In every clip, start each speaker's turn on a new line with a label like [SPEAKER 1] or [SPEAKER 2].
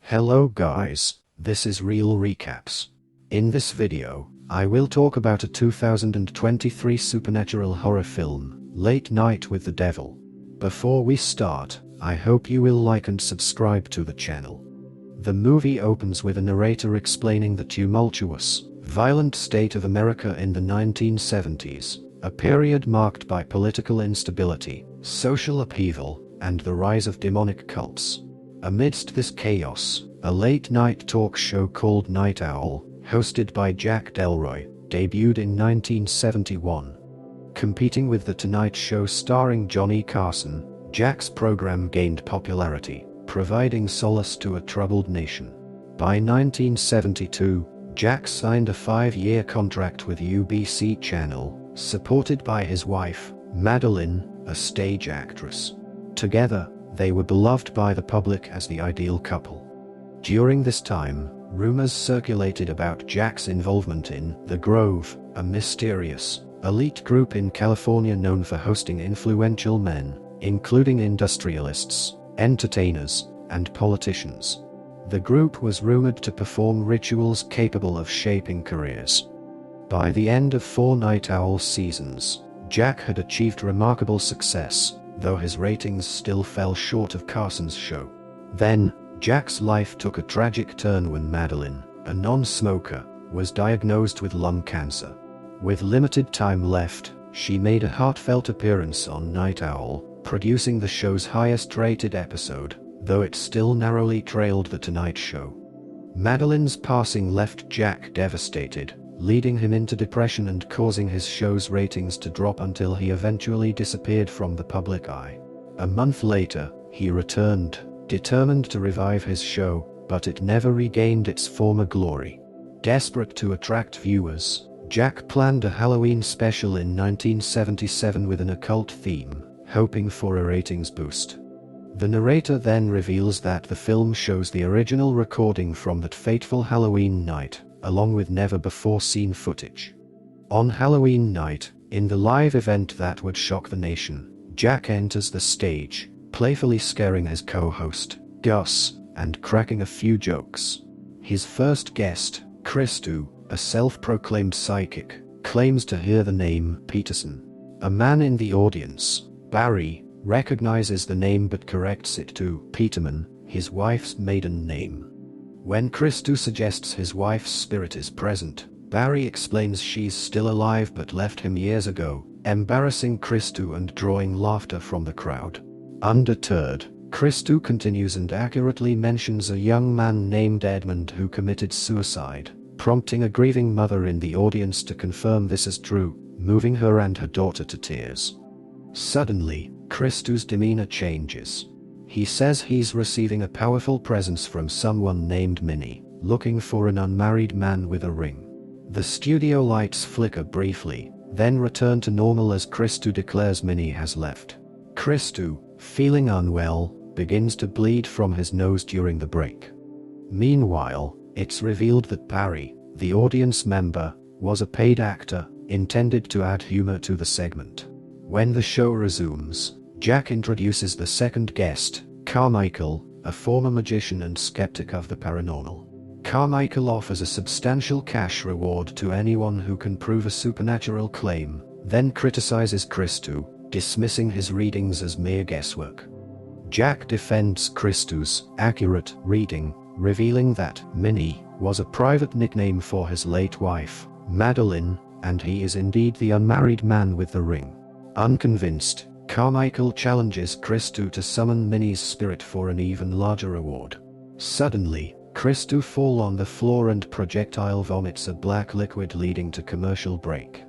[SPEAKER 1] Hello guys, this is Real Recaps. In this video, I will talk about a 2023 supernatural horror film, Late Night with the Devil. Before we start, I hope you will like and subscribe to the channel. The movie opens with a narrator explaining the tumultuous, violent state of America in the 1970s, a period marked by political instability, social upheaval, and the rise of demonic cults. Amidst this chaos, a late-night talk show called Night Owl, hosted by Jack Delroy, debuted in 1971. Competing with The Tonight Show starring Johnny Carson, Jack's program gained popularity, providing solace to a troubled nation. By 1972, Jack signed a 5-year contract with UBC Channel, supported by his wife, Madeline, a stage actress. Together, they were beloved by the public as the ideal couple. During this time, rumors circulated about Jack's involvement in The Grove, a mysterious, elite group in California known for hosting influential men, including industrialists, entertainers, and politicians. The group was rumored to perform rituals capable of shaping careers. By the end of 4 Night Owl seasons, Jack had achieved remarkable success, though his ratings still fell short of Carson's show. Then, Jack's life took a tragic turn when Madeline, a non-smoker, was diagnosed with lung cancer. With limited time left, she made a heartfelt appearance on Night Owl, producing the show's highest-rated episode, though it still narrowly trailed The Tonight Show. Madeline's passing left Jack devastated, leading him into depression and causing his show's ratings to drop until he eventually disappeared from the public eye. A month later, he returned, determined to revive his show, but it never regained its former glory. Desperate to attract viewers, Jack planned a Halloween special in 1977 with an occult theme, hoping for a ratings boost. The narrator then reveals that the film shows the original recording from that fateful Halloween night, along with never-before-seen footage. On Halloween night, in the live event that would shock the nation, Jack enters the stage, playfully scaring his co-host, Gus, and cracking a few jokes. His first guest, Christou, a self-proclaimed psychic, claims to hear the name Peterson. A man in the audience, Barry, recognizes the name but corrects it to Peterman, his wife's maiden name. When Christou suggests his wife's spirit is present, Barry explains she's still alive but left him years ago, embarrassing Christou and drawing laughter from the crowd. Undeterred, Christou continues and accurately mentions a young man named Edmund who committed suicide, prompting a grieving mother in the audience to confirm this is true, moving her and her daughter to tears. Suddenly, Christou's demeanor changes. He says he's receiving a powerful presence from someone named Minnie, looking for an unmarried man with a ring. The studio lights flicker briefly, then return to normal as Christou declares Minnie has left. Christou, feeling unwell, begins to bleed from his nose during the break. Meanwhile, it's revealed that Barry, the audience member, was a paid actor, intended to add humor to the segment. When the show resumes, Jack introduces the second guest, Carmichael, a former magician and skeptic of the paranormal. Carmichael offers a substantial cash reward to anyone who can prove a supernatural claim, then criticizes Christou, dismissing his readings as mere guesswork. Jack defends Christou's accurate reading, revealing that Minnie was a private nickname for his late wife, Madeline, and he is indeed the unmarried man with the ring. Unconvinced, Carmichael challenges Christou to summon Minnie's spirit for an even larger reward. Suddenly, Christou falls on the floor and projectile vomits a black liquid leading to commercial break.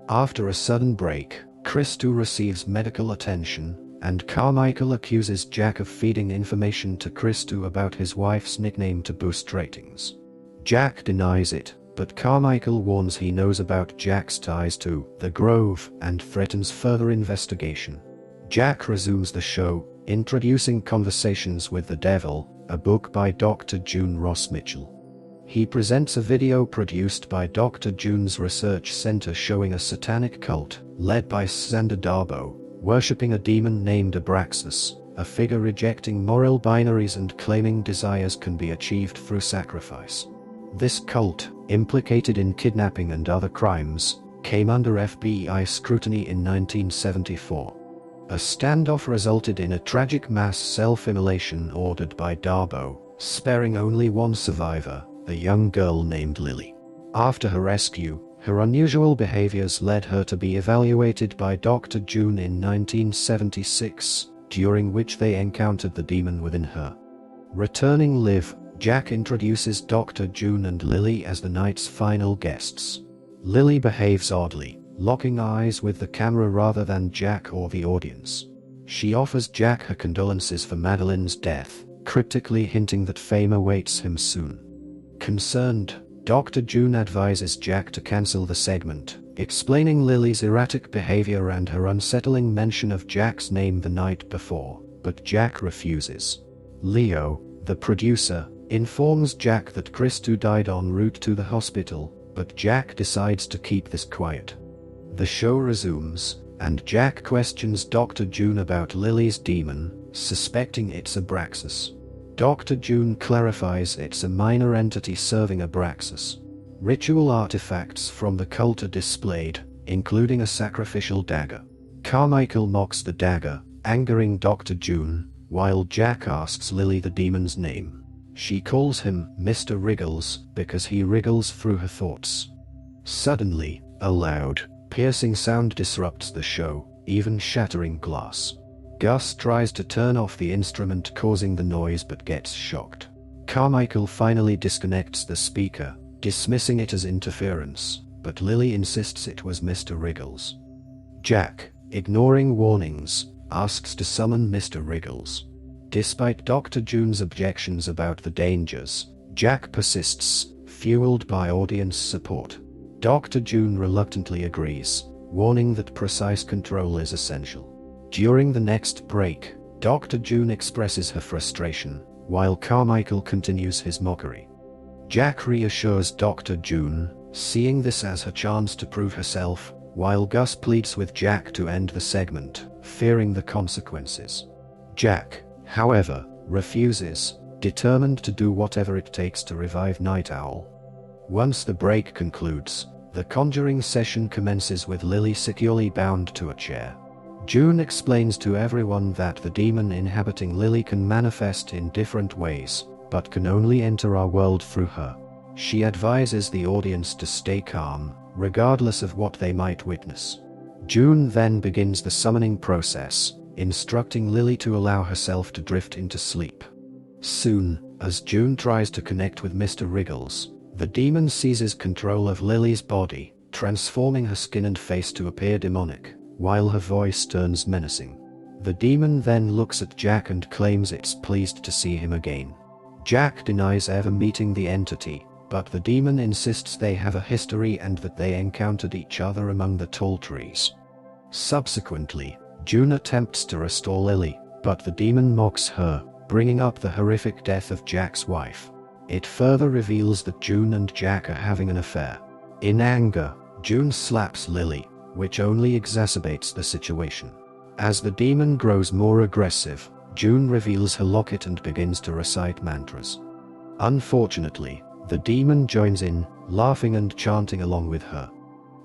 [SPEAKER 1] After a sudden break, Christou receives medical attention, and Carmichael accuses Jack of feeding information to Christou about his wife's nickname to boost ratings. Jack denies it, but Carmichael warns he knows about Jack's ties to The Grove and threatens further investigation. Jack resumes the show, introducing Conversations with the Devil, a book by Dr. June Ross Mitchell. He presents a video produced by Dr. June's research center showing a satanic cult, led by Xander Darbo, worshipping a demon named Abraxas, a figure rejecting moral binaries and claiming desires can be achieved through sacrifice. This cult, implicated in kidnapping and other crimes, came under FBI scrutiny in 1974. A standoff resulted in a tragic mass self-immolation ordered by Darbo, sparing only one survivor, a young girl named Lily. After her rescue, her unusual behaviors led her to be evaluated by Dr. June in 1976, during which they encountered the demon within her. Returning Liv, Jack introduces Dr. June and Lily as the night's final guests. Lily behaves oddly, locking eyes with the camera rather than Jack or the audience. She offers Jack her condolences for Madeline's death, cryptically hinting that fame awaits him soon. Concerned, Dr. June advises Jack to cancel the segment, explaining Lily's erratic behavior and her unsettling mention of Jack's name the night before, but Jack refuses. Leo, the producer, informs Jack that Christou died en route to the hospital, but Jack decides to keep this quiet. The show resumes, and Jack questions Dr. June about Lily's demon, suspecting it's Abraxas. Dr. June clarifies it's a minor entity serving Abraxas. Ritual artifacts from the cult are displayed, including a sacrificial dagger. Carmichael mocks the dagger, angering Dr. June, while Jack asks Lily the demon's name. She calls him Mr. Wriggles because he wriggles through her thoughts. Suddenly, a loud, piercing sound disrupts the show, even shattering glass. Gus tries to turn off the instrument causing the noise but gets shocked. Carmichael finally disconnects the speaker, dismissing it as interference, but Lily insists it was Mr. Wriggles. Jack, ignoring warnings, asks to summon Mr. Wriggles. Despite Dr. June's objections about the dangers, Jack persists, fueled by audience support. Dr. June reluctantly agrees, warning that precise control is essential. During the next break, Dr. June expresses her frustration, while Carmichael continues his mockery. Jack reassures Dr. June, seeing this as her chance to prove herself, while Gus pleads with Jack to end the segment, fearing the consequences. Jack, however, refuses, determined to do whatever it takes to revive Night Owl. Once the break concludes, the Conjuring session commences with Lily securely bound to a chair. June explains to everyone that the demon inhabiting Lily can manifest in different ways, but can only enter our world through her. She advises the audience to stay calm, regardless of what they might witness. June then begins the summoning process, instructing Lily to allow herself to drift into sleep. Soon, as June tries to connect with Mr. Wriggles, the demon seizes control of Lily's body, transforming her skin and face to appear demonic, while her voice turns menacing. The demon then looks at Jack and claims it's pleased to see him again. Jack denies ever meeting the entity, but the demon insists they have a history and that they encountered each other among the tall trees. Subsequently, June attempts to restore Lily, but the demon mocks her, bringing up the horrific death of Jack's wife. It further reveals that June and Jack are having an affair. In anger, June slaps Lily, which only exacerbates the situation. As the demon grows more aggressive, June reveals her locket and begins to recite mantras. Unfortunately, the demon joins in, laughing and chanting along with her.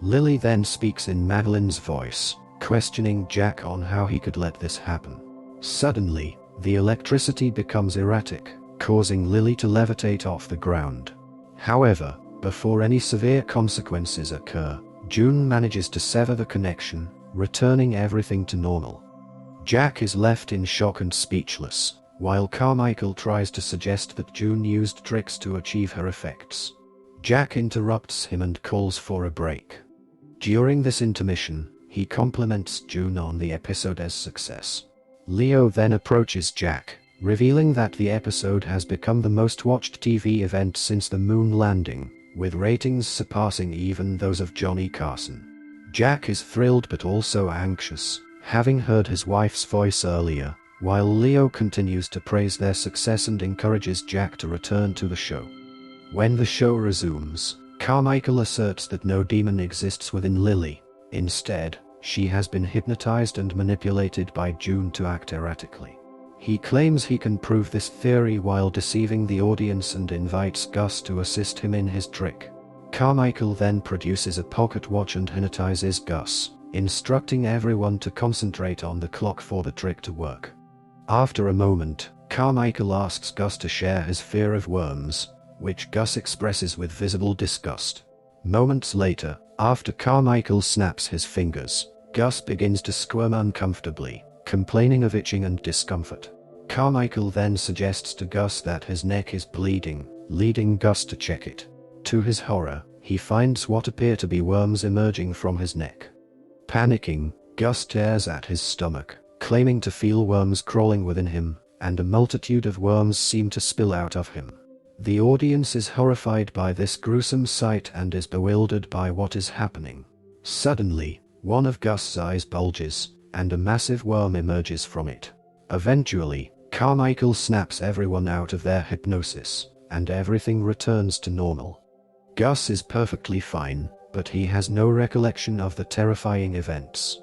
[SPEAKER 1] Lily then speaks in Madeline's voice, questioning Jack on how he could let this happen. Suddenly, the electricity becomes erratic, causing Lily to levitate off the ground. However, before any severe consequences occur, June manages to sever the connection, returning everything to normal. Jack is left in shock and speechless, while Carmichael tries to suggest that June used tricks to achieve her effects. Jack interrupts him and calls for a break. During this intermission, he compliments June on the episode's success. Leo then approaches Jack, revealing that the episode has become the most watched TV event since the moon landing, with ratings surpassing even those of Johnny Carson. Jack is thrilled but also anxious, having heard his wife's voice earlier, while Leo continues to praise their success and encourages Jack to return to the show. When the show resumes, Carmichael asserts that no demon exists within Lily. Instead, she has been hypnotized and manipulated by June to act erratically. He claims he can prove this theory while deceiving the audience and invites Gus to assist him in his trick. Carmichael then produces a pocket watch and hypnotizes Gus, instructing everyone to concentrate on the clock for the trick to work. After a moment, Carmichael asks Gus to share his fear of worms, which Gus expresses with visible disgust. Moments later, after Carmichael snaps his fingers, Gus begins to squirm uncomfortably, complaining of itching and discomfort. Carmichael then suggests to Gus that his neck is bleeding, leading Gus to check it. To his horror, he finds what appear to be worms emerging from his neck. Panicking, Gus tears at his stomach, claiming to feel worms crawling within him, and a multitude of worms seem to spill out of him. The audience is horrified by this gruesome sight and is bewildered by what is happening. Suddenly, one of Gus's eyes bulges, and a massive worm emerges from it. Eventually, Carmichael snaps everyone out of their hypnosis, and everything returns to normal. Gus is perfectly fine, but he has no recollection of the terrifying events.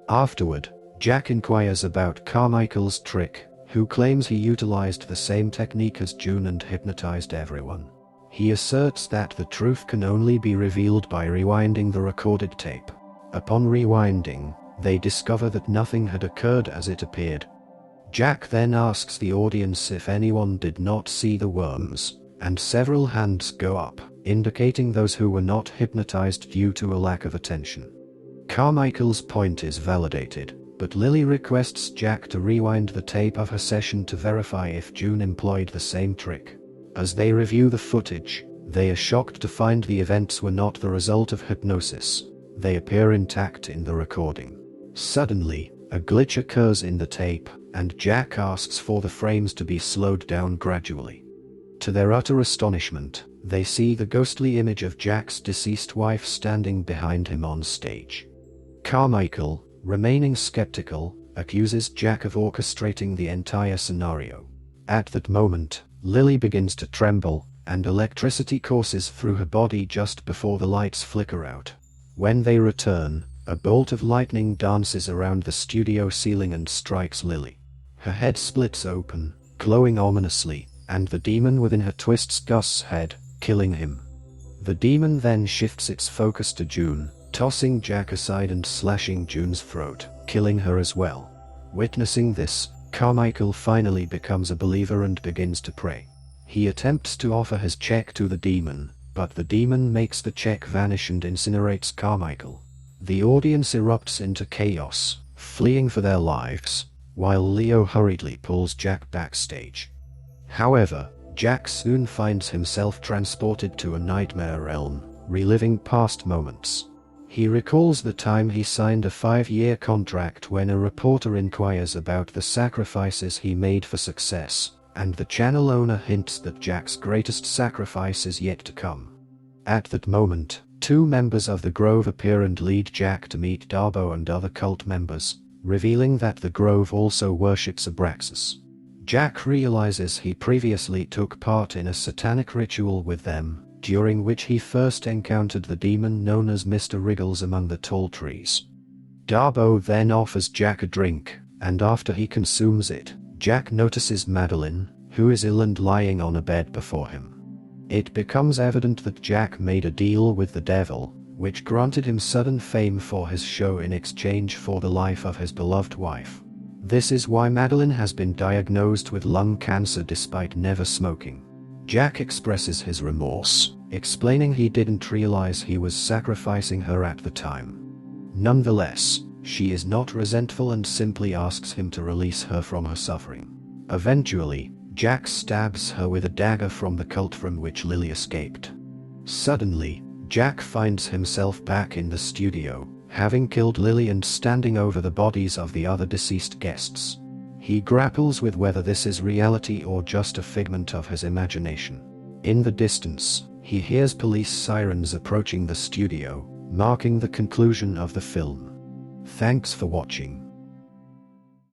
[SPEAKER 1] Afterward, Jack inquires about Carmichael's trick, who claims he utilized the same technique as June and hypnotized everyone. He asserts that the truth can only be revealed by rewinding the recorded tape. Upon rewinding, they discover that nothing had occurred as it appeared. Jack then asks the audience if anyone did not see the worms, and several hands go up, indicating those who were not hypnotized due to a lack of attention. Carmichael's point is validated, but Lily requests Jack to rewind the tape of her session to verify if June employed the same trick. As they review the footage, they are shocked to find the events were not the result of hypnosis. They appear intact in the recording. Suddenly, a glitch occurs in the tape, and Jack asks for the frames to be slowed down gradually. To their utter astonishment, they see the ghostly image of Jack's deceased wife standing behind him on stage. Carmichael, remaining skeptical, accuses Jack of orchestrating the entire scenario. At that moment, Lily begins to tremble, and electricity courses through her body just before the lights flicker out. When they return, a bolt of lightning dances around the studio ceiling and strikes Lily. Her head splits open, glowing ominously, and the demon within her twists Gus's head, killing him. The demon then shifts its focus to June, tossing Jack aside and slashing June's throat, killing her as well. Witnessing this, Carmichael finally becomes a believer and begins to pray. He attempts to offer his check to the demon, but the demon makes the check vanish and incinerates Carmichael. The audience erupts into chaos, fleeing for their lives, while Leo hurriedly pulls Jack backstage. However, Jack soon finds himself transported to a nightmare realm, reliving past moments. He recalls the time he signed a 5-year contract when a reporter inquires about the sacrifices he made for success, and the channel owner hints that Jack's greatest sacrifice is yet to come. At that moment, 2 members of the Grove appear and lead Jack to meet Darbo and other cult members, revealing that the Grove also worships Abraxas. Jack realizes he previously took part in a satanic ritual with them, during which he first encountered the demon known as Mr. Wriggles among the tall trees. Darbo then offers Jack a drink, and after he consumes it, Jack notices Madeline, who is ill and lying on a bed before him. It becomes evident that Jack made a deal with the devil, which granted him sudden fame for his show in exchange for the life of his beloved wife. This is why Madeline has been diagnosed with lung cancer despite never smoking. Jack expresses his remorse, explaining he didn't realize he was sacrificing her at the time. Nonetheless, she is not resentful and simply asks him to release her from her suffering. Eventually, Jack stabs her with a dagger from the cult from which Lily escaped. Suddenly, Jack finds himself back in the studio, having killed Lily and standing over the bodies of the other deceased guests. He grapples with whether this is reality or just a figment of his imagination. In the distance, he hears police sirens approaching the studio, marking the conclusion of the film. Thanks for watching.